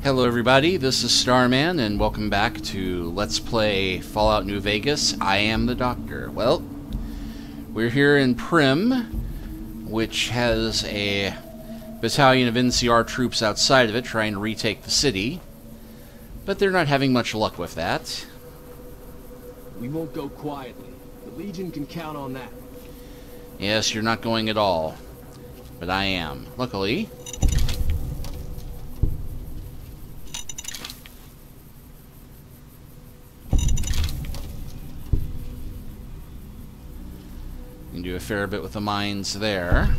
Hello everybody, this is Starman, and welcome back to Let's Play Fallout New Vegas. I am the Doctor. Well, we're here in Primm, which has a battalion of NCR troops outside of it trying to retake the city. But they're not having much luck with that. We won't go quietly. The Legion can count on that. Yes, you're not going at all. But I am. Luckily, you can do a fair bit with the mines there.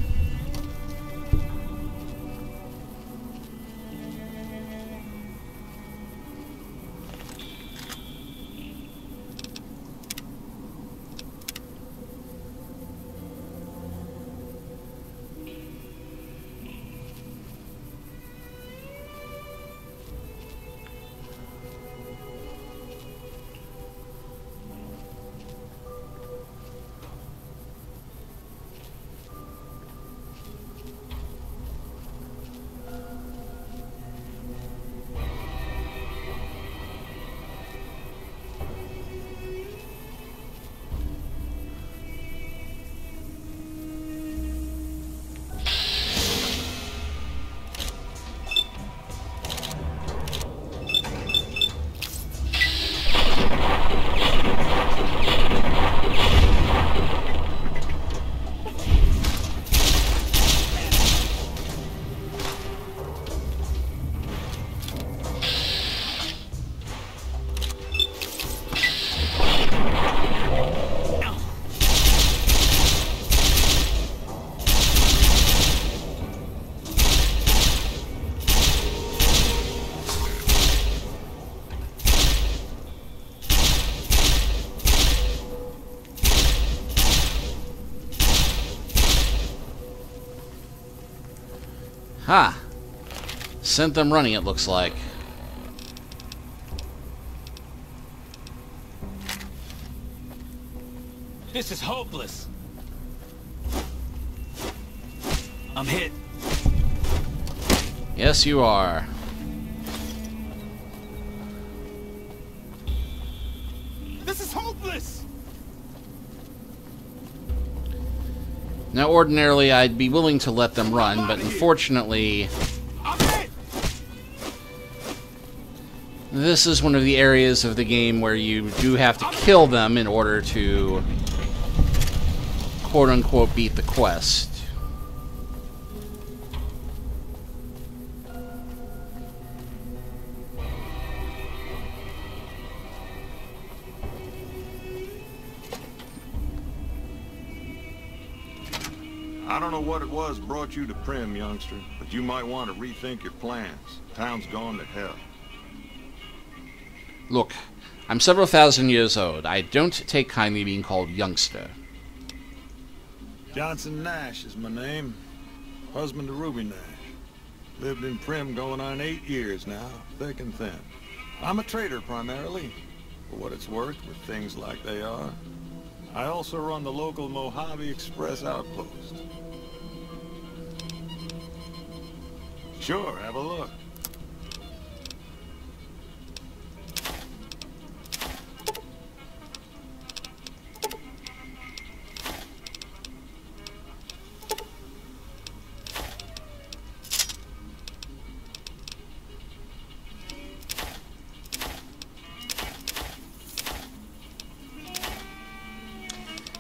Ha! Sent them running, it looks like. This is hopeless. I'm hit. Yes, you are. This is hopeless. Now, ordinarily, I'd be willing to let them run, but unfortunately, this is one of the areas of the game where you do have to kill them in order to, quote-unquote, beat the quest. I don't know what it was brought you to Primm, youngster, but you might want to rethink your plans. Town's gone to hell. Look, I'm several thousand years old. I don't take kindly being called youngster. Johnson Nash is my name. Husband to Ruby Nash. Lived in Primm going on 8 years now, thick and thin. I'm a trader primarily, for what it's worth with things like they are. I also run the local Mojave Express outpost. Sure, have a look.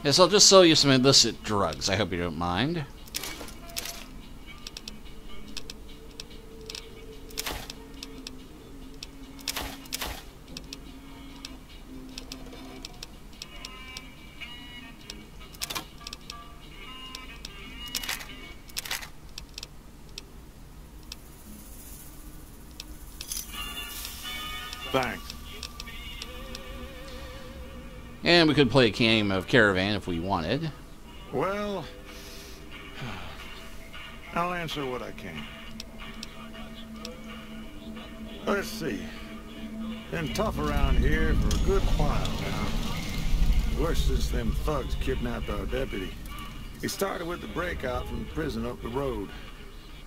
Yes, I'll just sell you some illicit drugs. I hope you don't mind. Thanks. And we could play a game of Caravan if we wanted. Well, I'll answer what I can. Let's see. Been tough around here for a good while now. Worse since them thugs kidnapped our deputy. It started with the breakout from the prison up the road.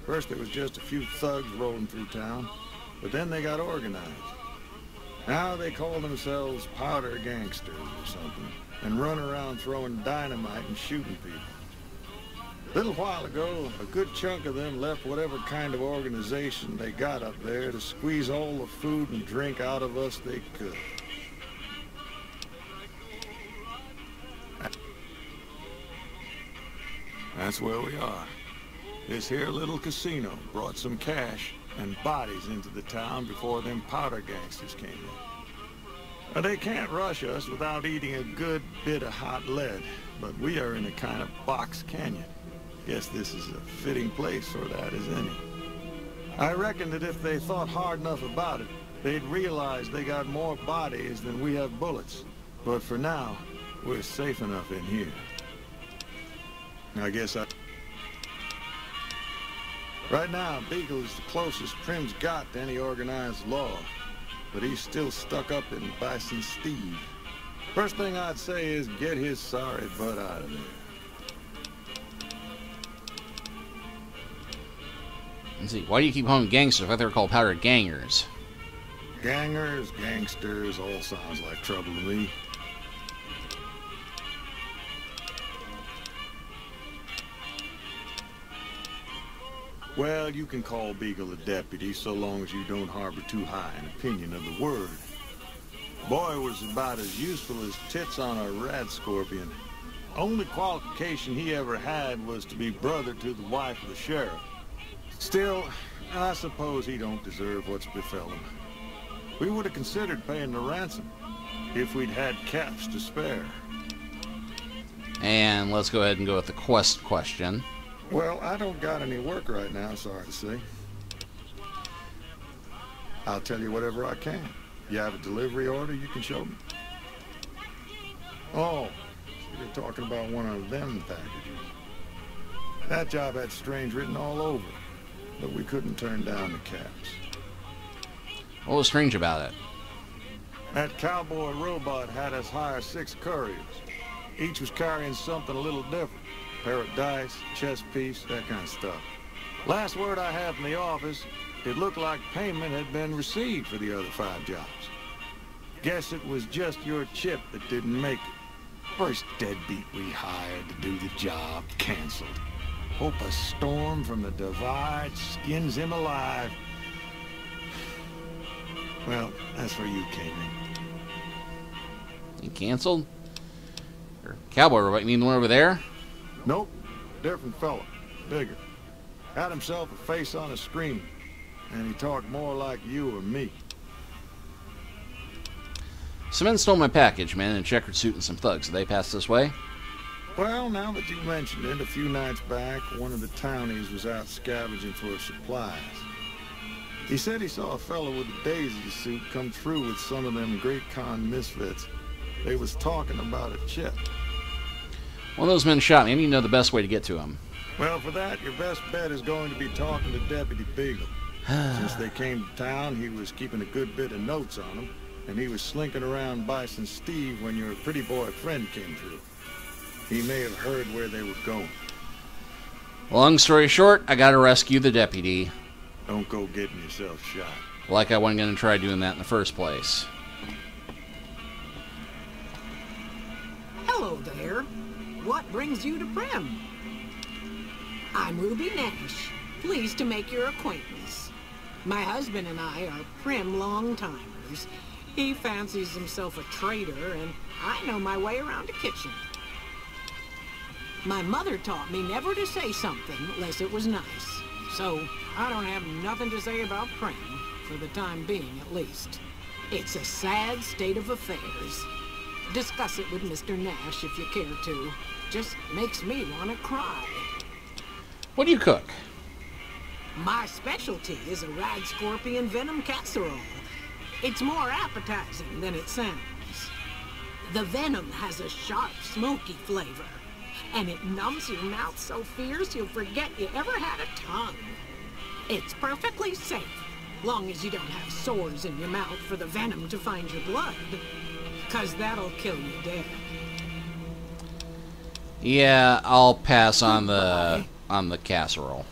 First there was just a few thugs rolling through town. But then they got organized. Now they call themselves powder gangsters or something, and run around throwing dynamite and shooting people. A little while ago, a good chunk of them left whatever kind of organization they got up there to squeeze all the food and drink out of us they could. That's where we are. This here little casino brought some cash and bodies into the town before them powder gangsters came in. Now, they can't rush us without eating a good bit of hot lead, but we are in a kind of box canyon. Guess this is a fitting place for that as any. I reckon that if they thought hard enough about it, they'd realize they got more bodies than we have bullets. But for now, we're safe enough in here. Right now, Beagle is the closest Primm's got to any organized law, but he's still stuck up in Bison Steve. First thing I'd say is get his sorry butt out of there. Let's see, why do you keep calling them gangsters? I thought they were called powder gangers. Gangers, gangsters, all sounds like trouble to me. Well, you can call Beagle a deputy so long as you don't harbor too high an opinion of the word. Boy was about as useful as tits on a rat scorpion. Only qualification he ever had was to be brother to the wife of the sheriff. Still, I suppose he don't deserve what's befell him. We would have considered paying the ransom if we'd had caps to spare. And let's go ahead and go with the quest question. Well, I don't got any work right now, sorry to say. I'll tell you whatever I can. You have a delivery order you can show me? Oh, so you're talking about one of them packages. That job had strange written all over it, but we couldn't turn down the caps. What was strange about it? That cowboy robot had us hire 6 couriers. Each was carrying something a little different. Pair of dice, chess piece, that kind of stuff. Last word I had from the office, it looked like payment had been received for the other 5 jobs. Guess it was just your chip that didn't make it. First deadbeat we hired to do the job canceled. Hope a storm from the divide skins him alive. Well, that's where you came in. He canceled? Or cowboy robot, you mean the one over there? Nope, different fella, bigger. Had himself a face on a screen, and he talked more like you or me. Some men stole my package, man, in a checkered suit and some thugs. Did they pass this way? Well, now that you mentioned it, a few nights back, one of the townies was out scavenging for supplies. He said he saw a fellow with a daisy suit come through with some of them Great Con misfits. They was talking about a chip. One of those men shot me. I need to know the best way to get to him. Well, for that, your best bet is going to be talking to Deputy Beagle. Since they came to town, he was keeping a good bit of notes on them, and he was slinking around Bison Steve when your pretty boy friend came through. He may have heard where they were going. Long story short, I gotta rescue the deputy. Don't go getting yourself shot. Like I wasn't gonna try doing that in the first place. Hello there. What brings you to Primm? I'm Ruby Nash. Pleased to make your acquaintance. My husband and I are Primm long-timers. He fancies himself a trader, and I know my way around a kitchen. My mother taught me never to say something unless it was nice. So I don't have nothing to say about Primm, for the time being at least. It's a sad state of affairs. Discuss it with Mr. Nash if you care to. Just makes me want to cry. What do you cook? My specialty is a rad scorpion venom casserole. It's more appetizing than it sounds. The venom has a sharp, smoky flavor, and it numbs your mouth so fierce you'll forget you ever had a tongue. It's perfectly safe, long as you don't have sores in your mouth for the venom to find your blood, 'cause that'll kill you dead. Yeah, I'll pass on the casserole.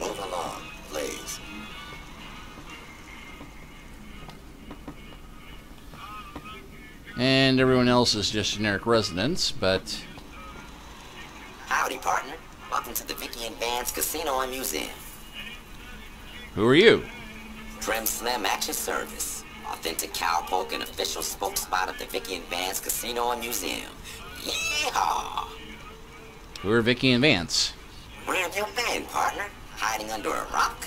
Move along, please. And everyone else is just generic residents, but... Howdy, partner. Welcome to the Vicky and Vance Casino and Museum. Who are you? Primm Slim at your service. Authentic cowpoke and official spokesspot of the Vicky and Vance Casino and Museum. Yeehaw! Who are Vicky and Vance? Where have you been, partner? Hiding under a rock?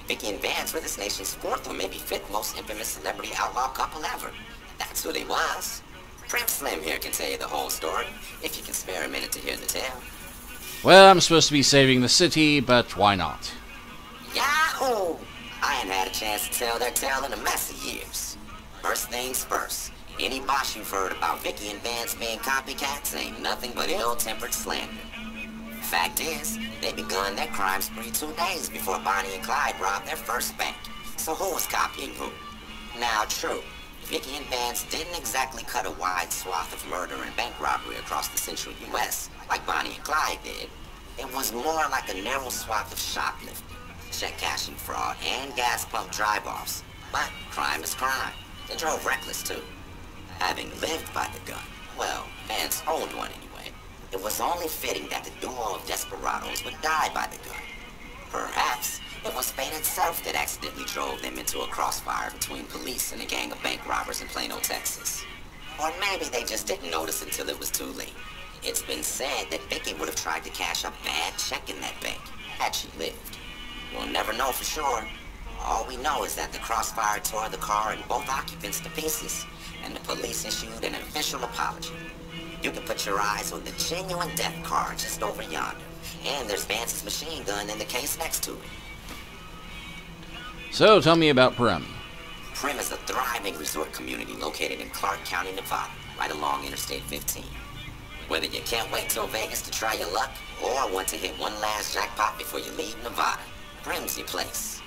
Vicky and Vance were this nation's fourth or maybe fifth most infamous celebrity outlaw couple ever. That's who they was. Primm Slim here can tell you the whole story, if you can spare a minute to hear the tale. Well, I'm supposed to be saving the city, but why not? Yahoo! I ain't had a chance to tell their tale in a mess of years. First things first, any boss you've heard about Vicky and Vance being copycats ain't nothing but ill-tempered slander. Fact is, they begun their crime spree 2 days before Bonnie and Clyde robbed their first bank. So who was copying who? Now, true, Vicky and Vance didn't exactly cut a wide swath of murder and bank robbery across the central U.S. like Bonnie and Clyde did. It was more like a narrow swath of shoplifting, check cashing fraud, and gas pump drive-offs. But crime is crime. They drove reckless, too. Having lived by the gun, well, Vance owned one anyway, it was only fitting that the duo of desperados would die by the gun. Perhaps it was fate itself that accidentally drove them into a crossfire between police and a gang of bank robbers in Plano, Texas. Or maybe they just didn't notice until it was too late. It's been said that Vicky would have tried to cash a bad check in that bank, had she lived. We'll never know for sure. All we know is that the crossfire tore the car and both occupants to pieces, and the police issued an official apology. You can put your eyes on the genuine death car just over yonder, and there's Vance's machine gun in the case next to it. So, tell me about Primm. Primm is a thriving resort community located in Clark County, Nevada, right along Interstate 15. Whether you can't wait till Vegas to try your luck, or want to hit one last jackpot before you leave Nevada, Primm's your place.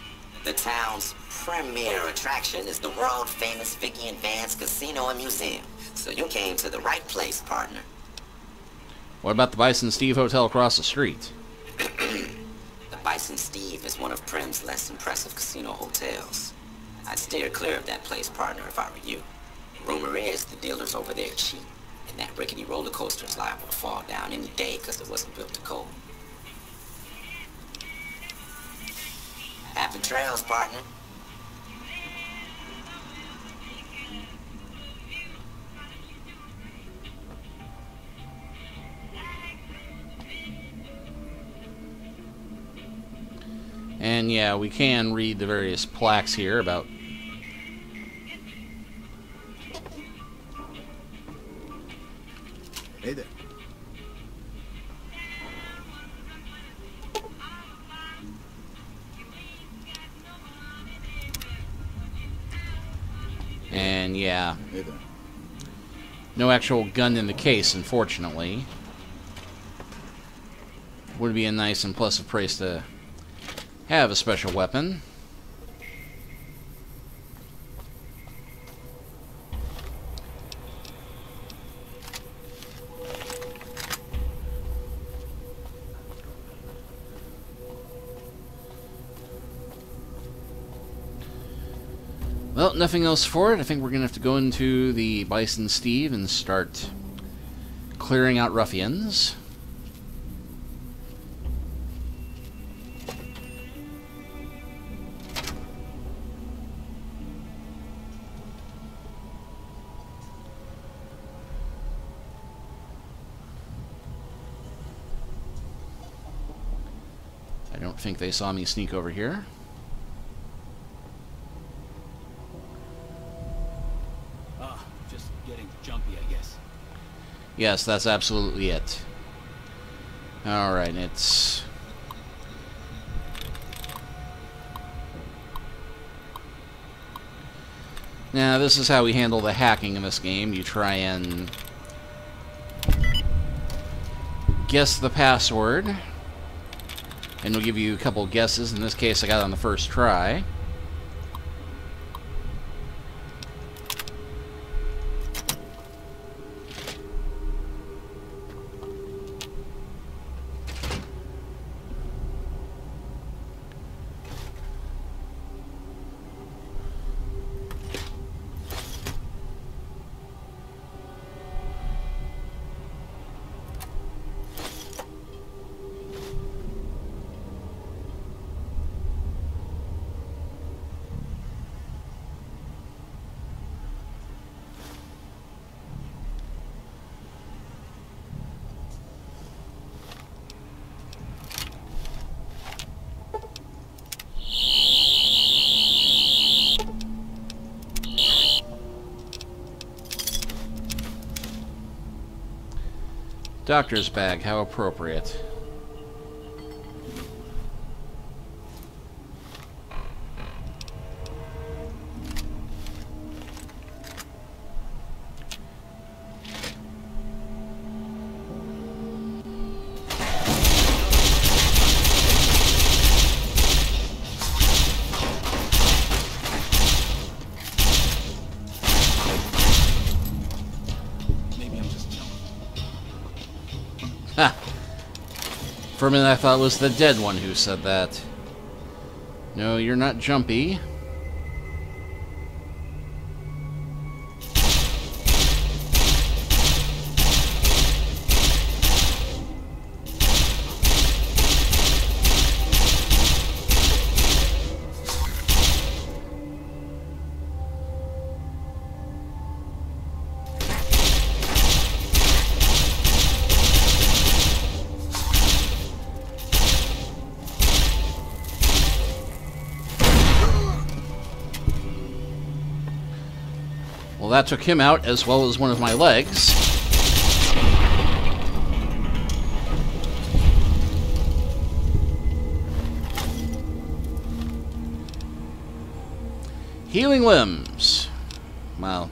The town's premier attraction is the world-famous Vicky and Vance Casino and Museum, so you came to the right place, partner. What about the Bison Steve Hotel across the street? The Bison Steve is one of Primm's less impressive casino hotels. I'd steer clear of that place, partner, if I were you. Rumor is the dealers over there cheap, and that rickety roller coaster is liable to fall down any day because it wasn't built to code. Happy trails, partner. And yeah, we can read the various plaques here about... Hey there. And yeah, Hey there. no actual gun in the case, unfortunately. Would be a nice and pleasant place to have a special weapon. Well, nothing else for it. I think we're going to have to go into the Bison Steve and start clearing out ruffians. I don't think they saw me sneak over here. Just getting jumpy, I guess. Yes, that's absolutely it. Alright, it's... Now, this is how we handle the hacking in this game. You try and guess the password, and we'll give you a couple guesses. In this case, I got it on the first try. Doctor's bag, how appropriate. For a minute I thought it was the dead one who said that. No, you're not jumpy. Well, that took him out, as well as one of my legs. Healing limbs. Wow.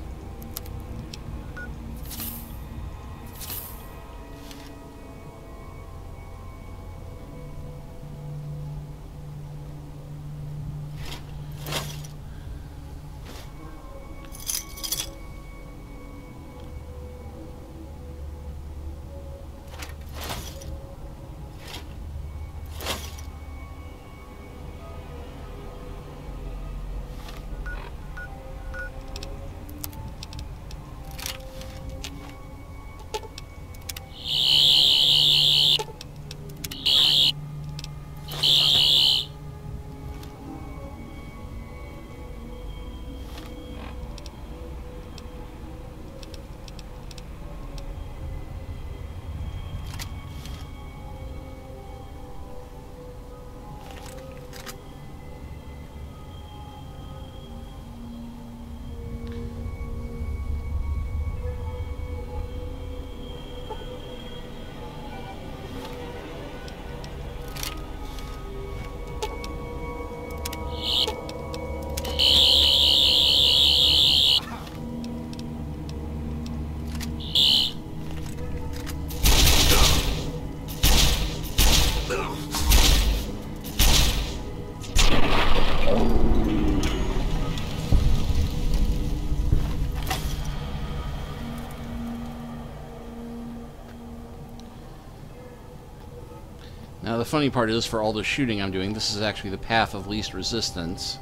Now the funny part is, for all the shooting I'm doing, this is actually the path of least resistance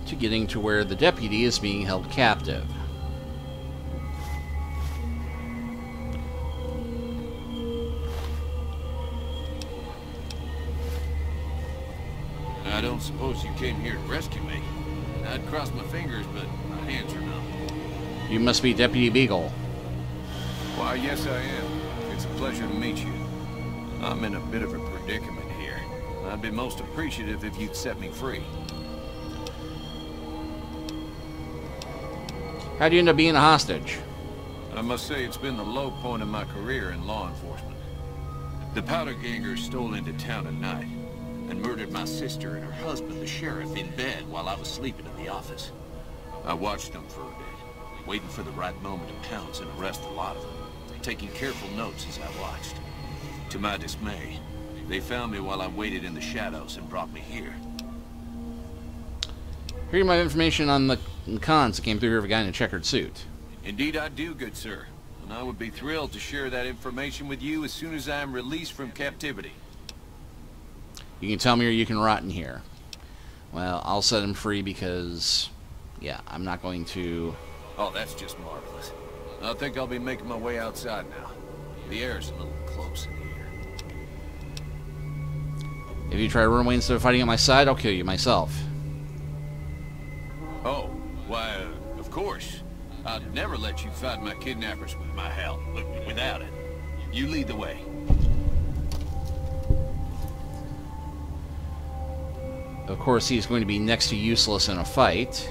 to getting to where the deputy is being held captive. I don't suppose you came here to rescue me. I'd cross my fingers, but my hands are numb. You must be Deputy Beagle. Why, yes I am. It's a pleasure to meet you. I'm in a bit of a predicament here. I'd be most appreciative if you'd set me free. How'd you end up being a hostage? I must say it's been the low point of my career in law enforcement. The powder gangers stole into town at night and murdered my sister and her husband, the sheriff, in bed while I was sleeping in the office. I watched them for a bit, waiting for the right moment to pounce and arrest a lot of them, taking careful notes as I watched. To my dismay, they found me while I waited in the shadows and brought me here. Here you have information on the cons that came through here of a guy in a checkered suit. Indeed I do, good sir. And I would be thrilled to share that information with you as soon as I am released from captivity. You can tell me or you can rot in here. Well, I'll set him free because, yeah, I'm not going to... Oh, that's just marvelous. I think I'll be making my way outside now. The air's a little close in here. If you try to run away instead of fighting at my side, I'll kill you myself. Oh, why, of course. I'd never let you fight my kidnappers with my help, but without it. You lead the way. Of course, he's going to be next to useless in a fight.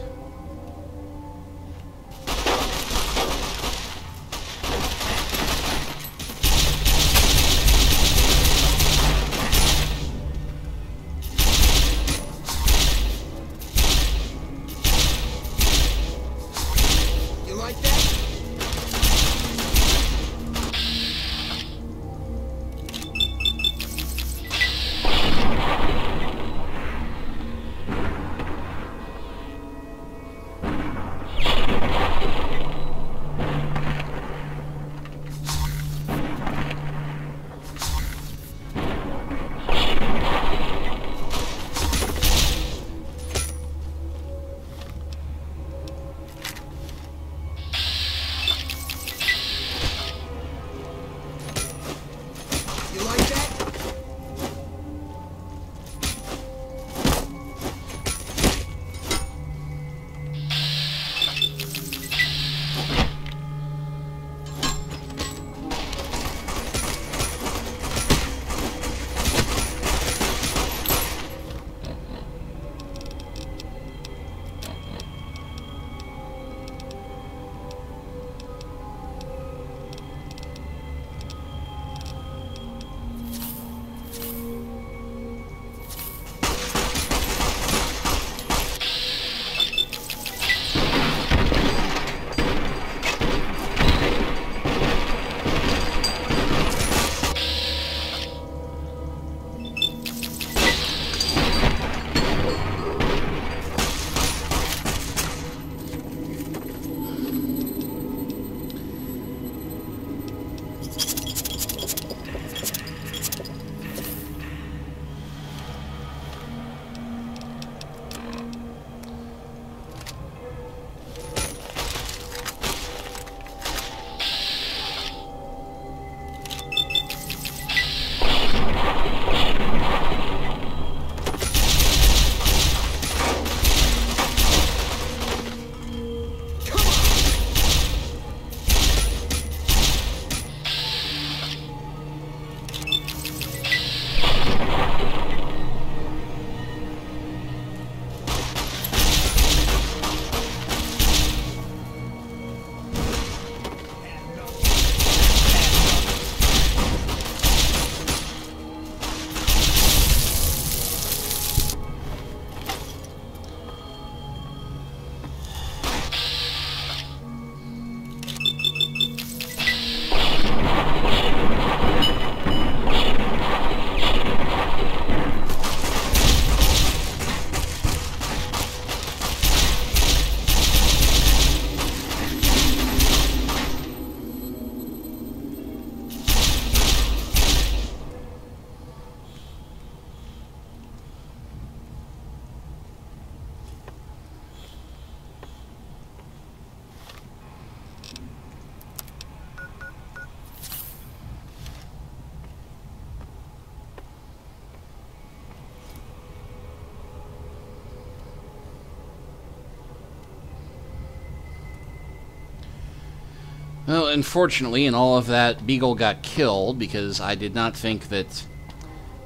Well, unfortunately, in all of that, Beagle got killed because I did not think that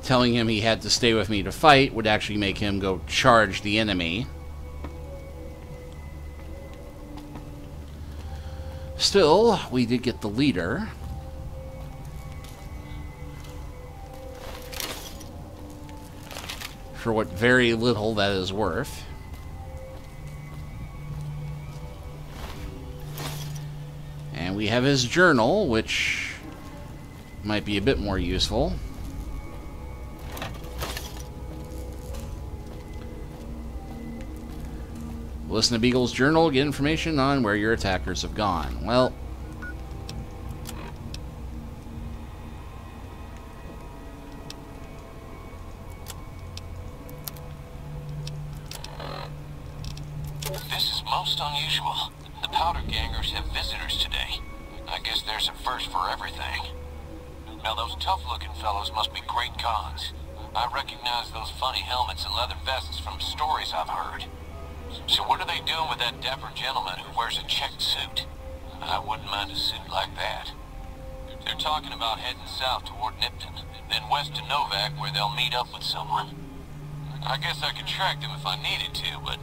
telling him he had to stay with me to fight would actually make him go charge the enemy. Still, we did get the leader. For what very little that is worth. And we have his journal, which might be a bit more useful. Listen to Beagle's Journal, get information on where your attackers have gone. Well, this is most unusual. The Powder Gangers have visitors today. I guess there's a first for everything. Now those tough-looking fellows must be great cons. I recognize those funny helmets and leather vests from stories I've heard. So what are they doing with that dapper gentleman who wears a checked suit? I wouldn't mind a suit like that. They're talking about heading south toward Nipton, then west to Novak where they'll meet up with someone. I guess I could track them if I needed to, but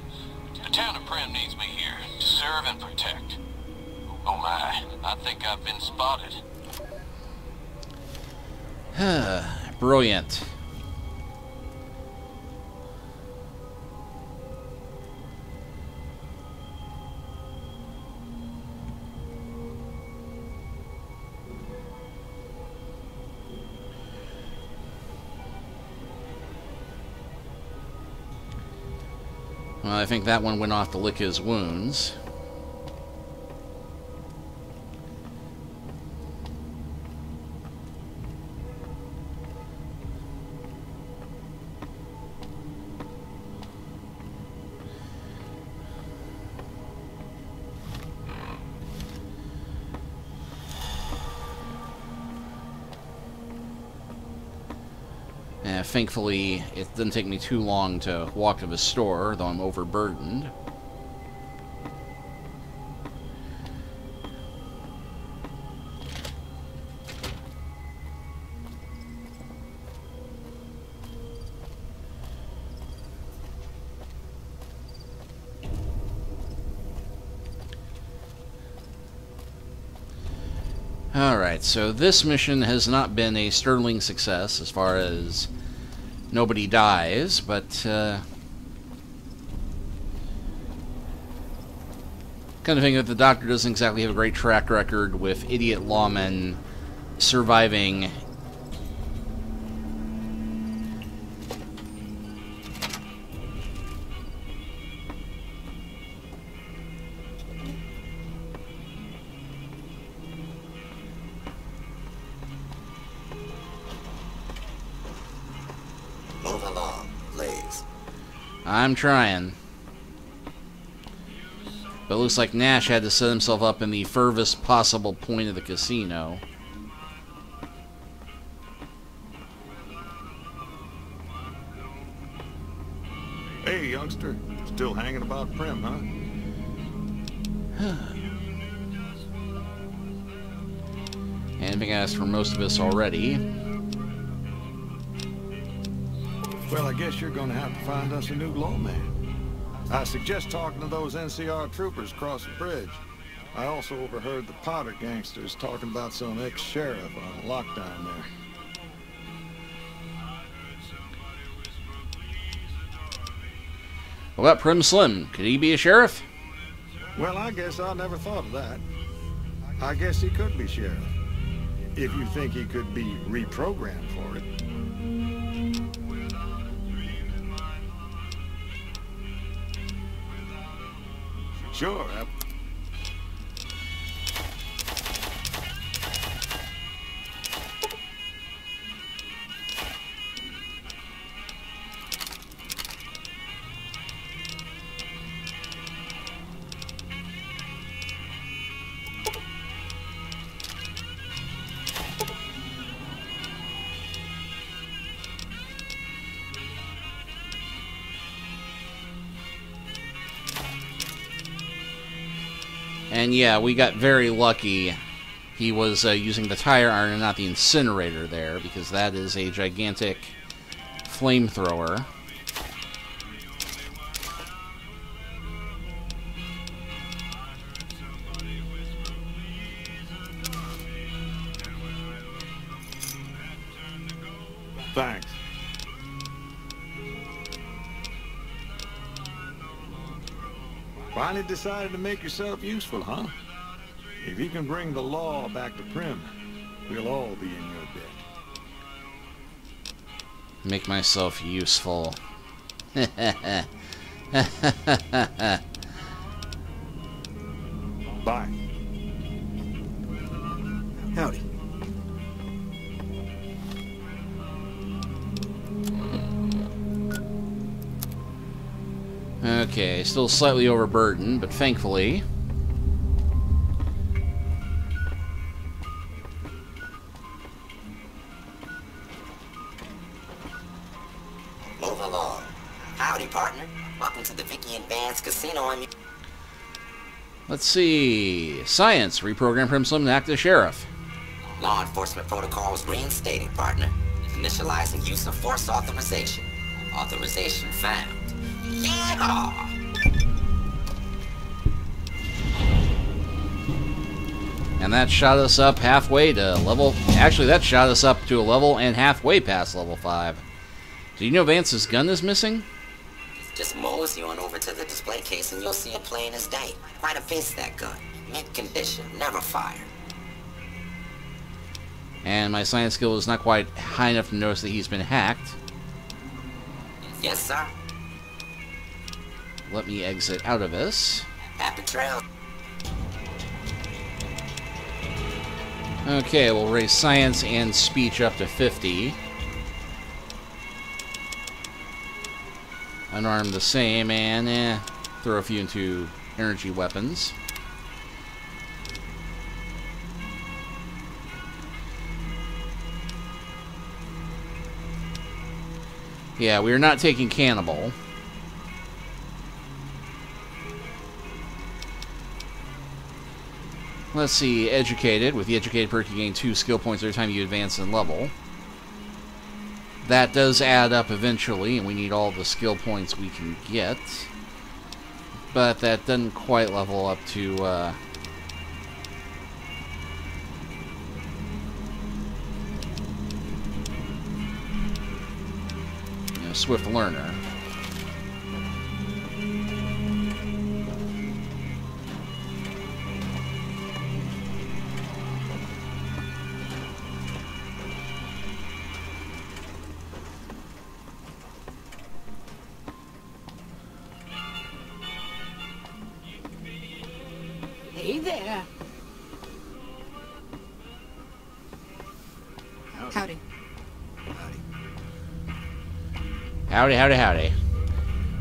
the town of Primm needs me here to serve and protect. Oh my, I think I've been spotted. brilliant. Well, I think that one went off to lick his wounds. Thankfully, it didn't take me too long to walk to the store, though I'm overburdened. Alright, so this mission has not been a sterling success as far as nobody dies, but kind of think that the Doctor doesn't exactly have a great track record with idiot lawmen surviving. Move along, please. I'm trying. But it looks like Nash had to set himself up in the furthest possible point of the casino. Hey, youngster. Still hanging about Primm, huh? And I think I asked for most of us already. Well, I guess you're gonna have to find us a new lawman. I suggest talking to those NCR troopers across the bridge. I also overheard the Powder gangsters talking about some ex-sheriff on lockdown there. What about Primm Slim? Could he be a sheriff? Well, I guess I never thought of that. I guess he could be sheriff. If you think he could be reprogrammed for it. Sure. And yeah, we got very lucky he was using the tire iron and not the incinerator there, because that is a gigantic flamethrower. Thanks. Finally decided to make yourself useful, huh? If you can bring the law back to Primm, we'll all be in your debt. Make myself useful. Bye. Howdy. Okay, still slightly overburdened, but thankfully... Move along. Howdy, partner. Welcome to the Vicky and Vance Casino. Let's see... Science. Reprogram Primm Slim to act as sheriff. Law enforcement protocols reinstated, partner. Initializing use of force authorization. Authorization found. Yeah! And that shot us up halfway to level... Actually, that shot us up to a level and halfway past level 5. Do you know Vance's gun is missing? Just mosey on over to the display case and you'll see it plain as day. Quite a beast, that gun. Mint condition, never fired. And my science skill is not quite high enough to notice that he's been hacked. Yes, sir. Let me exit out of this. Happy trail. Okay, we'll raise science and speech up to 50. Unarmed the same, and throw a few into energy weapons. Yeah, we are not taking Cannibal. Let's see, Educated. With the Educated perk, you gain 2 skill points every time you advance in level. That does add up eventually, and we need all the skill points we can get. But that doesn't quite level up to... Swift Learner. Hey there. Howdy. Howdy, howdy, howdy.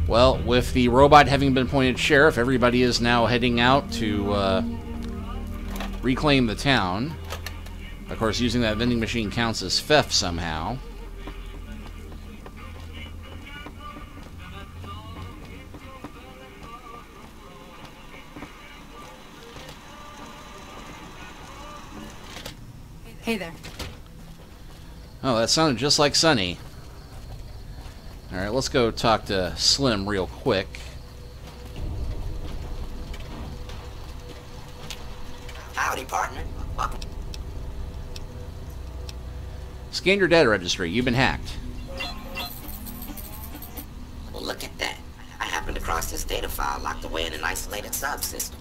Well, with the robot having been appointed sheriff, everybody is now heading out to reclaim the town. Of course, using that vending machine counts as theft somehow. Hey there. Oh, that sounded just like Sonny. Alright, let's go talk to Slim real quick. Howdy, partner. Welcome. Scan your data registry. You've been hacked. Well, look at that. I happened across this data file locked away in an isolated subsystem.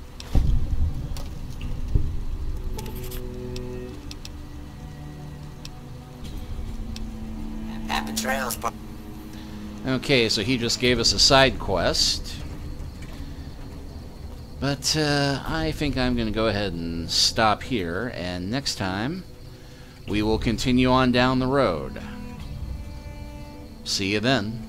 Happy trails, partner. Okay, so he just gave us a side quest. But I think I'm going to go ahead and stop here, and next time we will continue on down the road. See you then.